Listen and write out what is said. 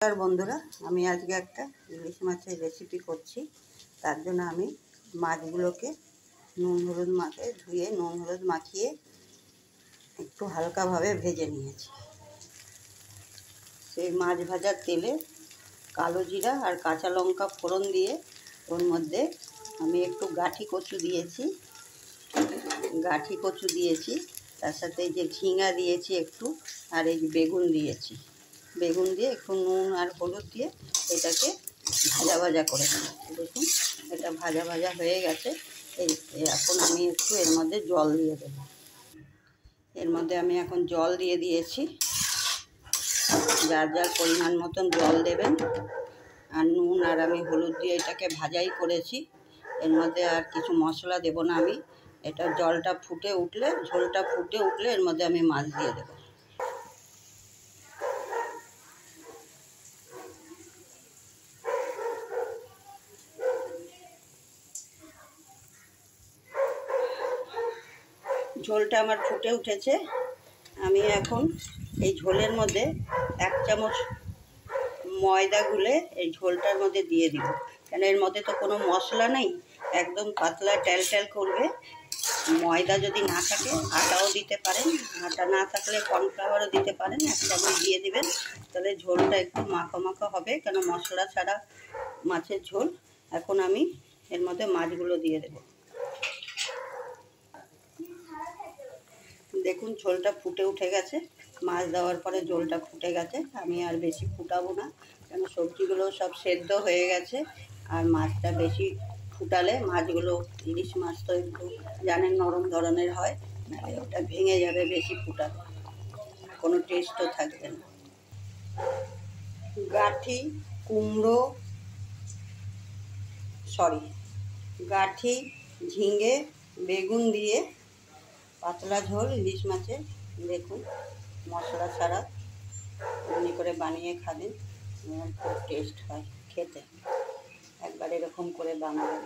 আর বন্ধুরা, আমি আজকে একটা ইলিশ মাছের রেসিপি করছি। তার জন্য আমি মাছগুলোকে নুন হলুদ মাখিয়ে ধুয়ে নুন হলুদ মাখিয়ে একটু হালকাভাবে ভেজে নিয়েছি। সেই মাছ ভাজার তেলে কালো জিরা আর কাঁচা লঙ্কা ফোড়ন দিয়ে ওর মধ্যে আমি একটু গাঁঠি কচু দিয়েছি, তার সাথে এই যে ঝিঙা দিয়েছি একটু, আর এই বেগুন দিয়েছি। বেগুন দিয়ে একটু নুন আর হলুদ দিয়ে এটাকে ভাজা করে নিয়েছি। দেখুন, এটা ভাজা হয়ে গেছে। এখন আমি একটু এর মধ্যে জল দিয়ে দেব। এর মধ্যে আমি এখন জল দিয়ে দিয়েছি। যার পরিমাণ মতন জল দেবেন। আর নুন আর আমি হলুদ দিয়ে এটাকে ভাজাই করেছি। এর মধ্যে আর কিছু মশলা দেব না আমি। এটা ঝোলটা ফুটে উঠলে এর মধ্যে আমি মাছ দিয়ে দেব। ঝোলটা আমার ফুটে উঠেছে। আমি এখন এই ঝোলের মধ্যে 1 চামচ ময়দা গুলে এই ঝোলটার মধ্যে দিয়ে দিব। কেন এর মধ্যে তো কোনো মশলা নেই, একদম পাতলা ট্যাল করবে। ময়দা যদি না থাকে আটাও দিতে পারেন, আটা না থাকলে কর্নফ্লাওয়ারও দিতে পারেন। 1 চামচ দিয়ে দিবেন, তাহলে ঝোলটা একটু মাখা হবে, কেন মশলা ছাড়া মাছের ঝোল। এখন আমি এর মধ্যে মাছগুলো দিয়ে দেব। দেখুন, ঝোলটা ফুটে উঠে গেছে। মাছ দেওয়ার পরে ঝোলটা ফুটে গেছে। আমি আর বেশি ফুটাবো না, কেন সবজিগুলো সব সেদ্ধ হয়ে গেছে। আর মাছটা বেশি ফুটালে মাছগুলো, ইলিশ মাছ তো একটু জানেন নরম ধরনের হয়, নাহলে ওটা ভেঙে যাবে। বেশি ফুটালে কোনো টেস্টও থাকবে না। গাঠি, ঝিঙে, বেগুন দিয়ে পাতলা ঝোল ইলিশ মাছের। দেখুন, মশলা ছাড়া এমনি করে বানিয়ে খাবেন, খুব টেস্ট হয় খেতে। একবার এরকম করে বানাবেন।